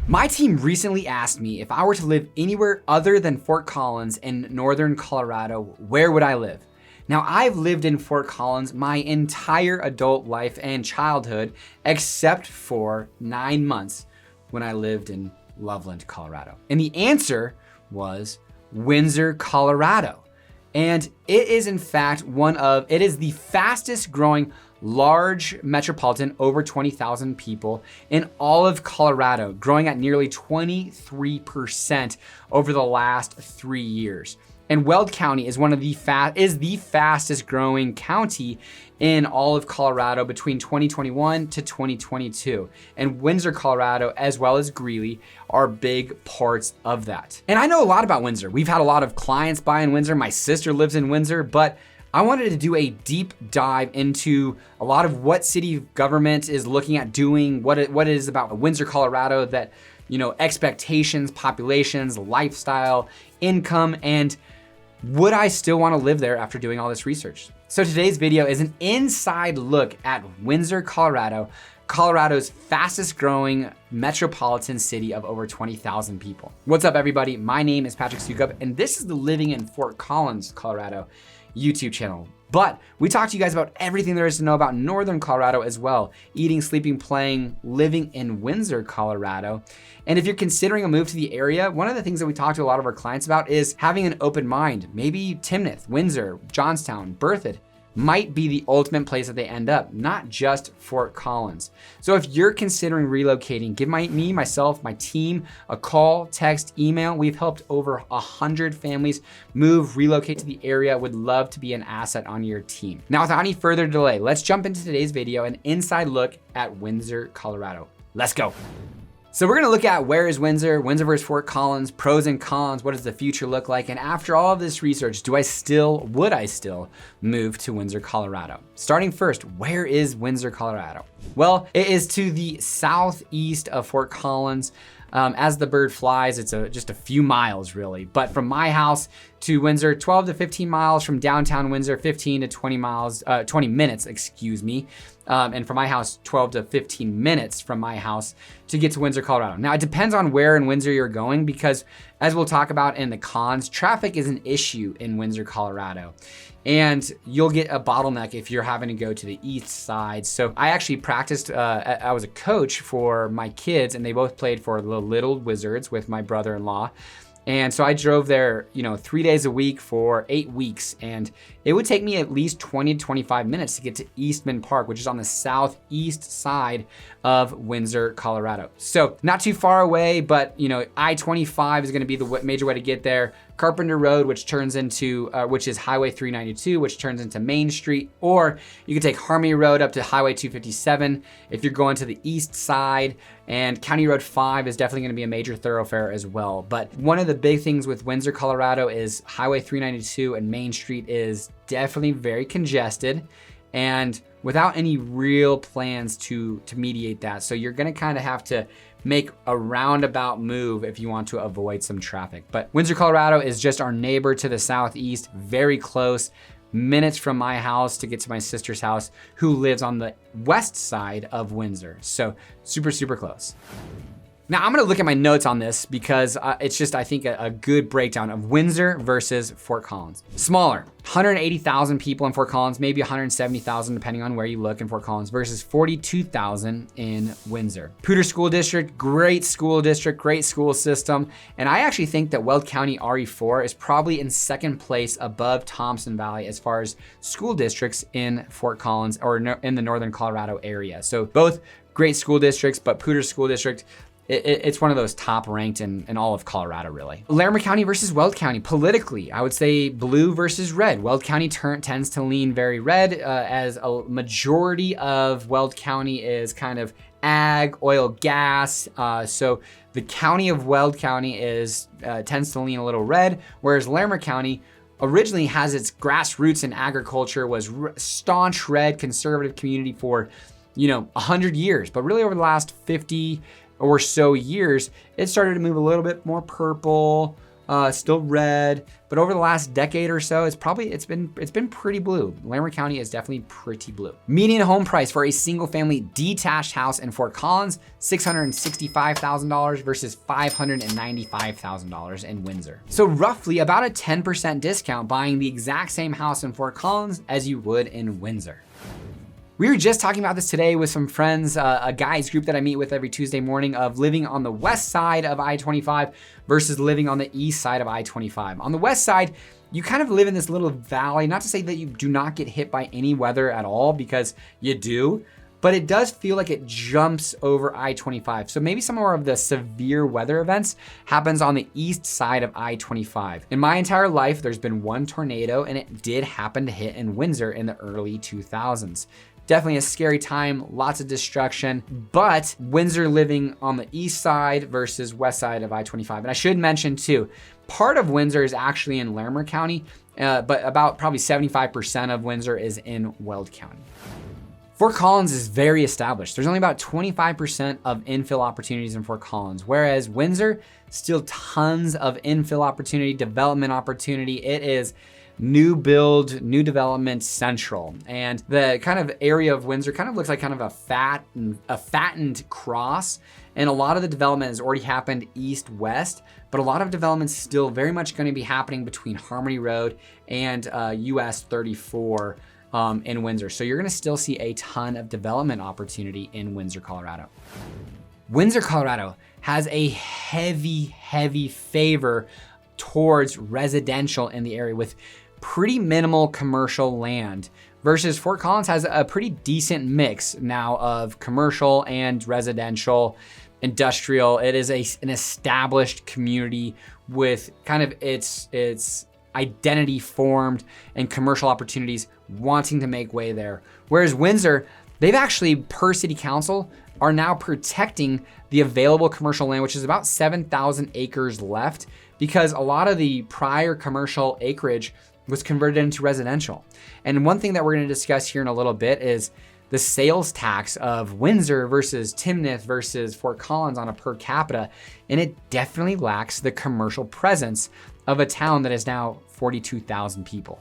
My team recently asked me if I were to live anywhere other than Fort Collins in northern Colorado, where would I live? Now, I've lived in Fort Collins my entire adult life and childhood, except for 9 months when I lived in Loveland, Colorado. And the answer was Windsor, Colorado. And it is in fact it is the fastest growing large metropolitan, over 20,000 people in all of Colorado, growing at nearly 23% over the last 3 years. And Weld County is the fastest growing county in all of Colorado between 2021 to 2022. And Windsor, Colorado, as well as Greeley, are big parts of that. And I know a lot about Windsor. We've had a lot of clients buy in Windsor. My sister lives in Windsor, but I wanted to do a deep dive into a lot of what city government is looking at doing, what it is about Windsor, Colorado that, expectations, populations, lifestyle, income, and would I still want to live there after doing all this research? So today's video is an inside look at Windsor, Colorado, Colorado's fastest growing metropolitan city of over 20,000 people. What's up, everybody? My name is Patrick Soukup, and this is the Living in Fort Collins, Colorado YouTube channel. But we talk to you guys about everything there is to know about Northern Colorado as well. Eating, sleeping, playing, living in Windsor, Colorado. And if you're considering a move to the area, one of the things that we talk to a lot of our clients about is having an open mind. Maybe Timnath, Windsor, Johnstown, Berthoud might be the ultimate place that they end up, not just Fort Collins. So if you're considering relocating, give myself, my team a call, text, email. We've helped over 100 families move, relocate to the area. Would love to be an asset on your team. Now, without any further delay, let's jump into today's video, an inside look at Windsor, Colorado. Let's go. So we're gonna look at where is Windsor versus Fort Collins, pros and cons, what does the future look like? And after all of this research, would I still move to Windsor, Colorado? Starting first, where is Windsor, Colorado? Well, it is to the southeast of Fort Collins. As the bird flies, it's just a few miles really. But from my house to Windsor, 12 to 15 miles. From downtown Windsor, 15 to 20 minutes, excuse me. And from my house, 12 to 15 minutes from my house to get to Windsor, Colorado. Now, it depends on where in Windsor you're going because as we'll talk about in the cons, traffic is an issue in Windsor, Colorado. And you'll get a bottleneck if you're having to go to the east side. So I actually practiced, I was a coach for my kids and they both played for the Little Wizards with my brother-in-law. And so I drove there, 3 days a week for 8 weeks. And it would take me at least 20 to 25 minutes to get to Eastman Park, which is on the southeast side of Windsor, Colorado. So not too far away, but I-25 is gonna be the major way to get there. Carpenter Road, which is Highway 392, which turns into Main Street, or you can take Harmony Road up to Highway 257 if you're going to the east side, and County Road 5 is definitely gonna be a major thoroughfare as well. But one of the big things with Windsor, Colorado is Highway 392 and Main Street is definitely very congested and without any real plans to mediate that. So you're gonna kind of have to make a roundabout move if you want to avoid some traffic. But Windsor, Colorado is just our neighbor to the southeast, very close, minutes from my house to get to my sister's house who lives on the west side of Windsor. So super, super close. Now I'm gonna look at my notes on this because it's just, I think, a good breakdown of Windsor versus Fort Collins. Smaller, 180,000 people in Fort Collins, maybe 170,000 depending on where you look in Fort Collins versus 42,000 in Windsor. Poudre School District, great school district, great school system. And I actually think that Weld County RE4 is probably in second place above Thompson Valley as far as school districts in Fort Collins or in the Northern Colorado area. So both great school districts, but Poudre School District, it's one of those top ranked in all of Colorado, really. Larimer County versus Weld County. Politically, I would say blue versus red. Weld County tends to lean very red as a majority of Weld County is kind of ag, oil, gas. So the county of Weld County tends to lean a little red, whereas Larimer County originally has its grassroots in agriculture, was staunch red conservative community for 100 years. But really over the last 50 or so years, it started to move a little bit more purple, still red, but over the last decade or so, it's been pretty blue. Larimer County is definitely pretty blue. Median home price for a single family detached house in Fort Collins, $665,000 versus $595,000 in Windsor. So roughly about a 10% discount buying the exact same house in Fort Collins as you would in Windsor. We were just talking about this today with some friends, a guys group that I meet with every Tuesday morning, of living on the west side of I-25 versus living on the east side of I-25. On the west side, you kind of live in this little valley, not to say that you do not get hit by any weather at all, because you do, but it does feel like it jumps over I-25. So maybe some more of the severe weather events happens on the east side of I-25. In my entire life, there's been one tornado, and it did happen to hit in Windsor in the early 2000s. Definitely a scary time, lots of destruction, but Windsor living on the east side versus west side of I-25. And I should mention too, part of Windsor is actually in Larimer County, but about probably 75% of Windsor is in Weld County. Fort Collins is very established. There's only about 25% of infill opportunities in Fort Collins, whereas Windsor, still tons of infill opportunity, development opportunity. It is new build, new development central. And the kind of area of Windsor kind of looks like kind of a fattened cross. And a lot of the development has already happened east-west, but a lot of development's still very much going to be happening between Harmony Road and US 34 in Windsor. So you're going to still see a ton of development opportunity in Windsor, Colorado. Windsor, Colorado has a heavy favor towards residential in the area, with pretty minimal commercial land, versus Fort Collins has a pretty decent mix now of commercial and residential, industrial. It is an established community with kind of its identity formed, and commercial opportunities wanting to make way there. Whereas Windsor, they've actually, per city council, are now protecting the available commercial land, which is about 7,000 acres left, because a lot of the prior commercial acreage was converted into residential. And one thing that we're going to discuss here in a little bit is the sales tax of Windsor versus Timnath versus Fort Collins on a per capita, and it definitely lacks the commercial presence of a town that is now 42,000 people.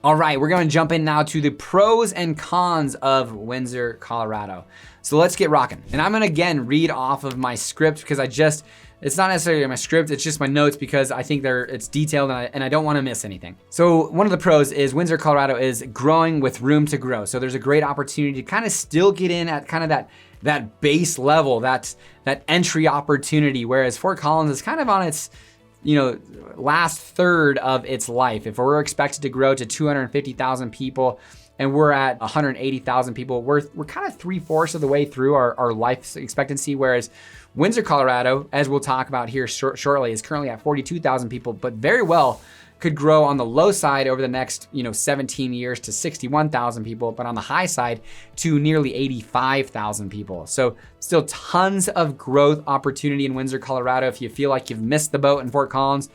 All right, we're going to jump in now to the pros and cons of Windsor, Colorado. So let's get rocking. And I'm going to again read off of my script, because it's not necessarily my script, it's just my notes, because I think it's detailed and I don't want to miss anything. So one of the pros is Windsor, Colorado is growing with room to grow. So there's a great opportunity to kind of still get in at kind of that base level, that entry opportunity, whereas Fort Collins is kind of on its last third of its life. If we're expected to grow to 250,000 people and we're at 180,000 people, we're kind of 3/4 of the way through our life expectancy, whereas Windsor, Colorado, as we'll talk about here shortly, is currently at 42,000 people, but very well could grow on the low side over the next 17 years to 61,000 people, but on the high side to nearly 85,000 people. So still tons of growth opportunity in Windsor, Colorado. If you feel like you've missed the boat in Fort Collins,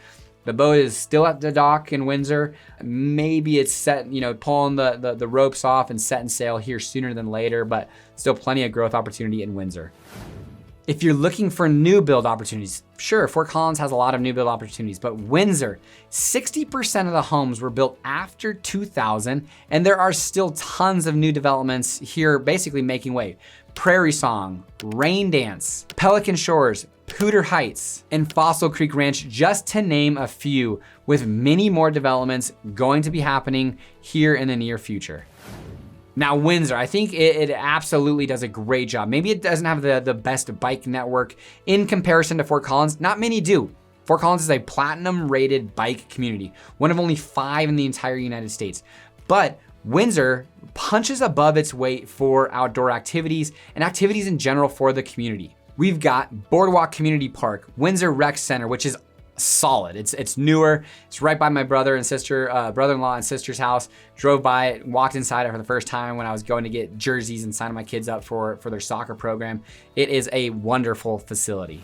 the boat is still at the dock in Windsor. Maybe it's set, pulling the ropes off and setting sail here sooner than later, but still plenty of growth opportunity in Windsor. If you're looking for new build opportunities, sure, Fort Collins has a lot of new build opportunities, but Windsor, 60% of the homes were built after 2000, and there are still tons of new developments here basically making way. Prairie Song, Rain Dance, Pelican Shores, Pooter Heights, and Fossil Creek Ranch, just to name a few, with many more developments going to be happening here in the near future. Now Windsor, I think it absolutely does a great job. Maybe it doesn't have the best bike network in comparison to Fort Collins. Not many do. Fort Collins is a platinum rated bike community, one of only 5 in the entire United States. But Windsor punches above its weight for outdoor activities and activities in general for the community. We've got Boardwalk Community Park, Windsor Rec Center, which is solid. It's newer. It's right by my brother-in-law and sister's house. Drove by it, walked inside it for the first time when I was going to get jerseys and signing my kids up for their soccer program. It is a wonderful facility.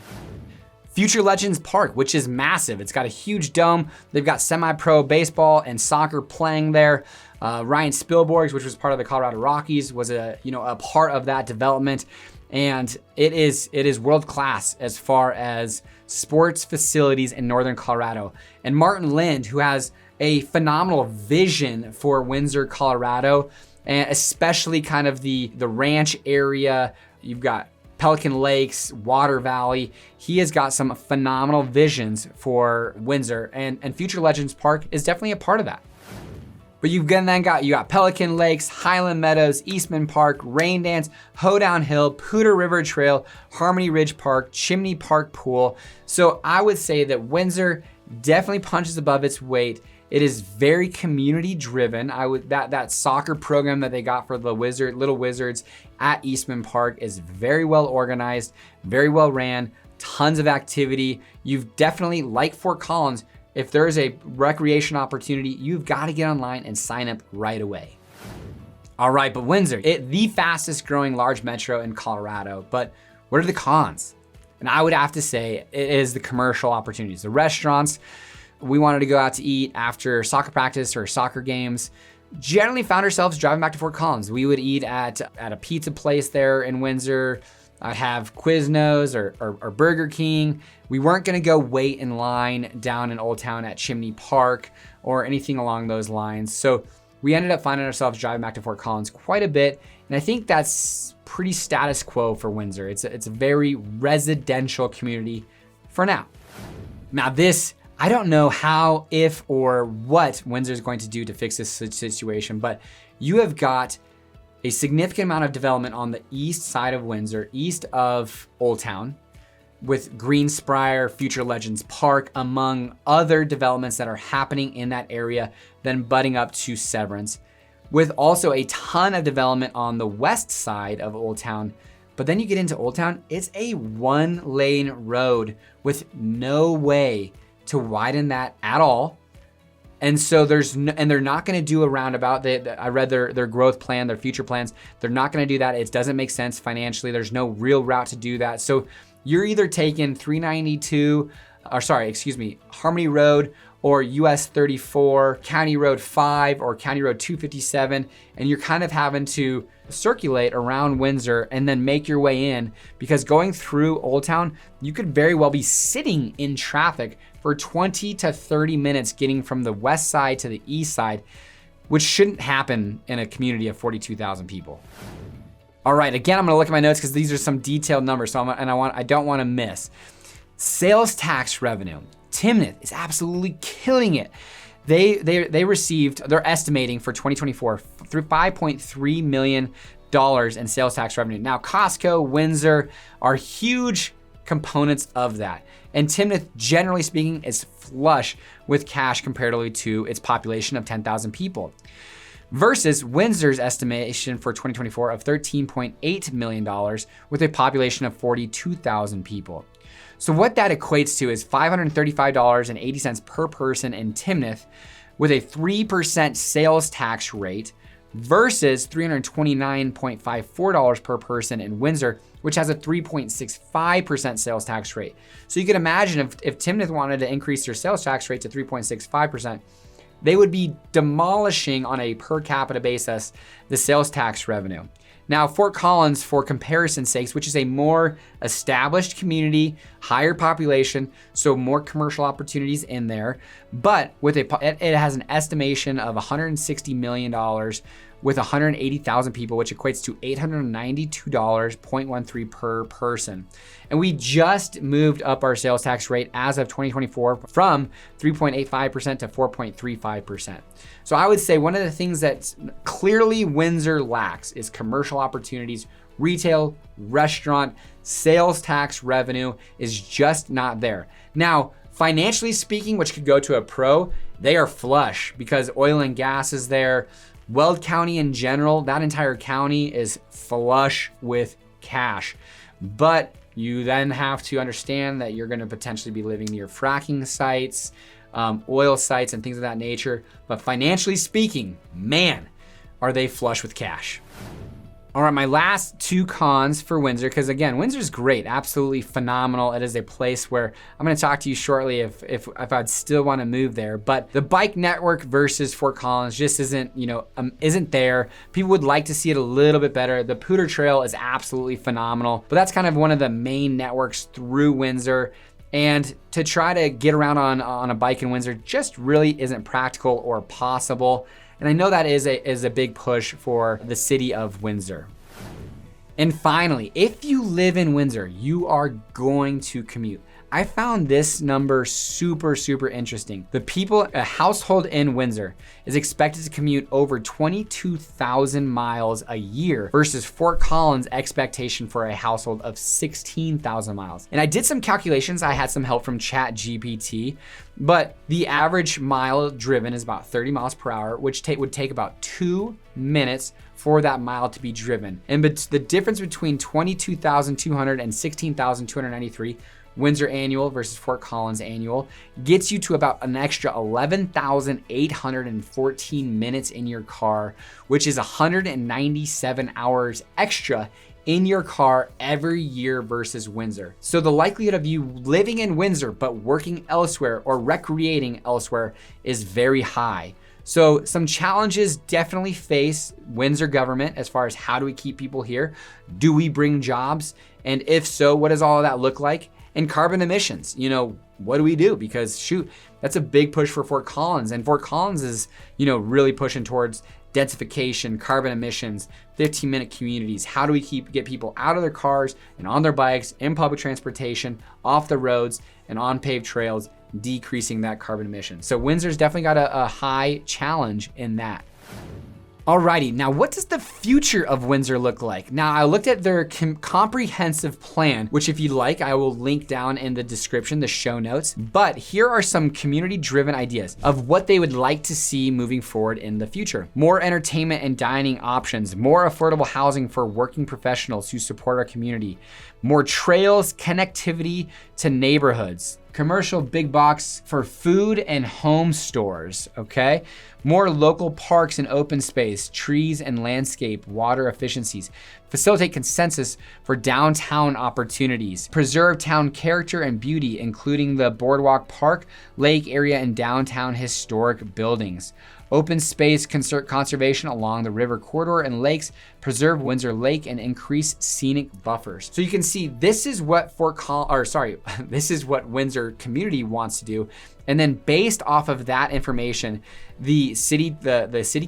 Future Legends Park, which is massive. It's got a huge dome. They've got semi-pro baseball and soccer playing there. Ryan Spielborgs, which was part of the Colorado Rockies, was a part of that development. And it is world class as far as sports facilities in Northern Colorado. And Martin Lind, who has a phenomenal vision for Windsor, Colorado, and especially kind of the ranch area. You've got Pelican Lakes, Water Valley. He has got some phenomenal visions for Windsor, and Future Legends Park is definitely a part of that. But you got Pelican Lakes, Highland Meadows, Eastman Park, Rain Dance, Hoedown Hill, Poudre River Trail, Harmony Ridge Park, Chimney Park Pool. So I would say that Windsor definitely punches above its weight. It is very community driven. That soccer program that they got for the Little Wizards at Eastman Park is very well organized, very well ran, tons of activity. You've definitely, like Fort Collins, if there is a recreation opportunity, you've got to get online and sign up right away. All right, but Windsor, the fastest growing large metro in Colorado, but what are the cons? And I would have to say it is the commercial opportunities, the restaurants. We wanted to go out to eat after soccer practice or soccer games. Generally found ourselves driving back to Fort Collins. We would eat at a pizza place there in Windsor. I'd have Quiznos or Burger King. We weren't gonna go wait in line down in Old Town at Chimney Park or anything along those lines. So we ended up finding ourselves driving back to Fort Collins quite a bit. And I think that's pretty status quo for Windsor. It's a very residential community for now. Now this, I don't know how, if, or what Windsor is going to do to fix this situation, but you have got a significant amount of development on the east side of Windsor, east of Old Town, with Greenspire, Future Legends Park, among other developments that are happening in that area, then budding up to Severance, with also a ton of development on the west side of Old Town. But then you get into Old Town, it's a 1-lane road with no way to widen that at all. And so they're not going to do a roundabout. I read their growth plan, their future plans. They're not going to do that. It doesn't make sense financially. There's no real route to do that. So you're either taking Harmony Road or US 34, County Road 5 or County Road 257, and you're kind of having to circulate around Windsor and then make your way in, because going through Old Town, you could very well be sitting in traffic for 20 to 30 minutes getting from the west side to the east side, which shouldn't happen in a community of 42,000 people. All right, again, I'm gonna look at my notes because these are some detailed numbers, so I don't wanna miss. Sales tax revenue. Timnath is absolutely killing it. They received, they're estimating for 2024 through $5.3 million in sales tax revenue. Now, Costco, Windsor are huge components of that. And Timnath, generally speaking, is flush with cash comparatively to its population of 10,000 people. Versus Windsor's estimation for 2024 of $13.8 million with a population of 42,000 people. So what that equates to is $535.80 per person in Timnath with a 3% sales tax rate versus $329.54 per person in Windsor, which has a 3.65% sales tax rate. So you can imagine if Timnath wanted to increase their sales tax rate to 3.65%, they would be demolishing on a per capita basis the sales tax revenue. Now, Fort Collins, for comparison's sakes, which is a more established community, higher population, so more commercial opportunities in there, but it has an estimation of $160 million with 180,000 people, which equates to $892.13 per person. And we just moved up our sales tax rate as of 2024 from 3.85% to 4.35%. So I would say one of the things that clearly Windsor lacks is commercial opportunities, retail, restaurant, sales tax revenue is just not there. Now, financially speaking, which could go to a pro, they are flush because oil and gas is there. Weld County in general, that entire county is flush with cash. But you then have to understand that you're gonna potentially be living near fracking sites, oil sites and things of that nature. But financially speaking, man, are they flush with cash. All right, my last two cons for Windsor, because again, Windsor's great, absolutely phenomenal. It is a place where I'm gonna talk to you shortly if I'd still wanna move there, but the bike network versus Fort Collins just isn't there. People would like to see it a little bit better. The Pooter Trail is absolutely phenomenal, but that's kind of one of the main networks through Windsor. And to try to get around on a bike in Windsor just really isn't practical or possible. And I know that is a big push for the city of Windsor. And finally, if you live in Windsor, you are going to commute. I found this number super, super interesting. A household in Windsor is expected to commute over 22,000 miles a year versus Fort Collins' expectation for a household of 16,000 miles. And I did some calculations. I had some help from ChatGPT, but the average mile driven is about 30 miles per hour, which would take about 2 minutes for that mile to be driven. And the difference between 22,200 and 16,293 Windsor annual versus Fort Collins annual gets you to about an extra 11,814 minutes in your car, which is 197 hours extra in your car every year versus Windsor. So the likelihood of you living in Windsor but working elsewhere or recreating elsewhere is very high. So some challenges definitely face Windsor government as far as how do we keep people here? Do we bring jobs? And if so, what does all of that look like? And carbon emissions, what do we do? Because shoot, that's a big push for Fort Collins. And Fort Collins is, really pushing towards densification, carbon emissions, 15-minute communities. How do we get people out of their cars and on their bikes, in public transportation, off the roads and on paved trails, decreasing that carbon emission? So Windsor's definitely got a high challenge in that. Alrighty, now what does the future of Windsor look like? Now I looked at their comprehensive plan, which if you'd like, I will link down in the description, the show notes. But here are some community-driven ideas of what they would like to see moving forward in the future. More entertainment and dining options, more affordable housing for working professionals who support our community, more trails, connectivity to neighborhoods, commercial big box for food and home stores, okay? More local parks and open space, trees and landscape, water efficiencies, facilitate consensus for downtown opportunities, preserve town character and beauty, including the boardwalk, park, lake area, and downtown historic buildings. Open space conservation along the river corridor and lakes, preserve Windsor Lake, and increase scenic buffers. So you can see this is what this is what Windsor community wants to do. And then based off of that information, the city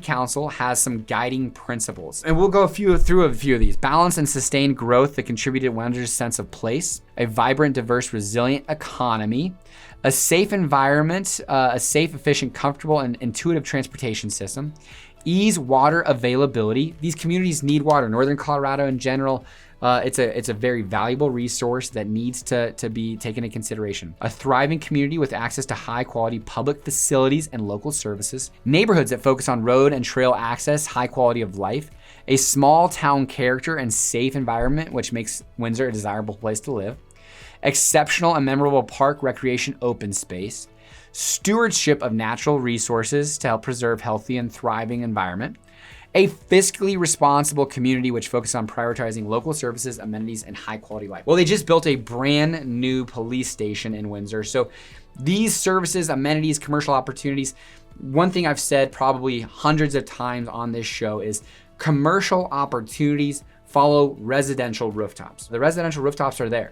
council has some guiding principles. And we'll go through a few of these. Balance and sustained growth that contributed to Windsor's sense of place, a vibrant, diverse, resilient economy, a safe environment, a safe, efficient, comfortable, and intuitive transportation system, ease water availability. These communities need water. Northern Colorado in general, it's a very valuable resource that needs to be taken into consideration. A thriving community with access to high quality public facilities and local services. Neighborhoods that focus on road and trail access, high quality of life. A small town character and safe environment, which makes Windsor a desirable place to live. Exceptional and memorable park, recreation, open space. Stewardship of natural resources to help preserve healthy and thriving environment. A fiscally responsible community which focuses on prioritizing local services, amenities, and high quality life. Well, they just built a brand new police station in Windsor. So these services, amenities, commercial opportunities, one thing I've said probably hundreds of times on this show is commercial opportunities follow residential rooftops. The residential rooftops are there.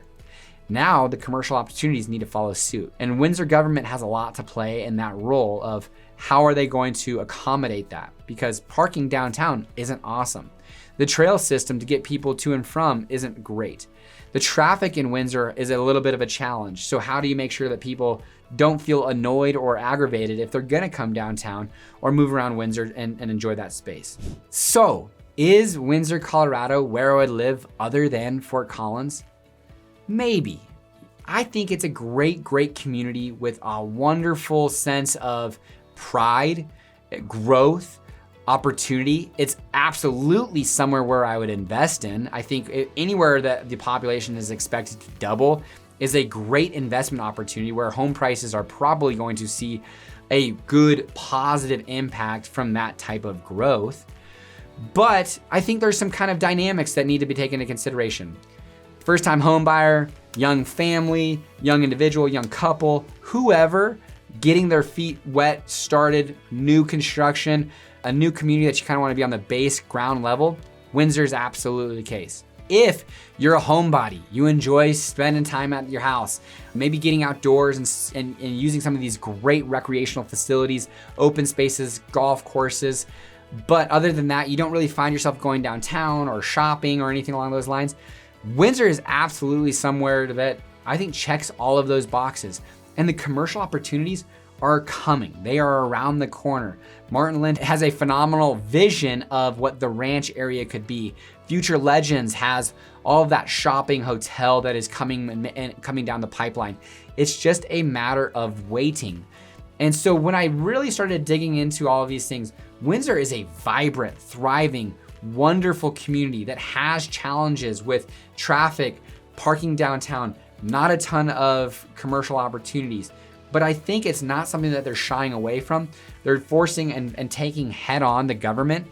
Now the commercial opportunities need to follow suit. And Windsor government has a lot to play in that role of how are they going to accommodate that? Because parking downtown isn't awesome. The trail system to get people to and from isn't great. The traffic in Windsor is a little bit of a challenge. So how do you make sure that people don't feel annoyed or aggravated if they're gonna come downtown or move around Windsor and enjoy that space? So is Windsor, Colorado where I would live other than Fort Collins? Maybe. I think it's a great, great community with a wonderful sense of pride, growth, opportunity. It's absolutely somewhere where I would invest in. I think anywhere that the population is expected to double is a great investment opportunity where home prices are probably going to see a good positive impact from that type of growth. But I think there's some kind of dynamics that need to be taken into consideration. First time home buyer, young family, young individual, young couple, whoever, getting their feet wet, started, new construction, a new community that you kind of want to be on the base ground level, Windsor is absolutely the case. If you're a homebody, you enjoy spending time at your house, maybe getting outdoors and using some of these great recreational facilities, open spaces, golf courses, but other than that, you don't really find yourself going downtown or shopping or anything along those lines, Windsor is absolutely somewhere that I think checks all of those boxes. And the commercial opportunities are coming. They are around the corner. Martin Lind has a phenomenal vision of what the ranch area could be. Future Legends has all of that shopping hotel that is coming down the pipeline. It's just a matter of waiting. And so when I really started digging into all of these things, Windsor is a vibrant, thriving, wonderful community that has challenges with traffic, parking downtown, not a ton of commercial opportunities. But I think it's not something that they're shying away from. They're forcing and taking head on the government,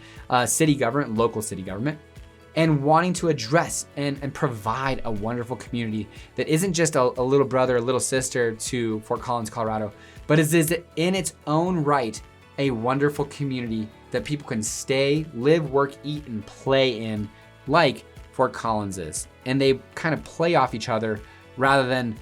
city government, local city government, and wanting to address and provide a wonderful community that isn't just a little brother, a little sister to Fort Collins, Colorado, but is in its own right a wonderful community that people can stay, live, work, eat, and play in like Fort Collins is. And they kind of play off each other rather than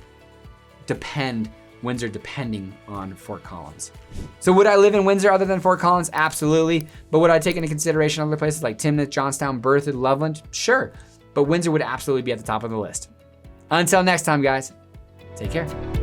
Windsor depending on Fort Collins. So would I live in Windsor other than Fort Collins? Absolutely. But would I take into consideration other places like Timnath, Johnstown, Berthoud, Loveland? Sure. But Windsor would absolutely be at the top of the list. Until next time, guys, take care.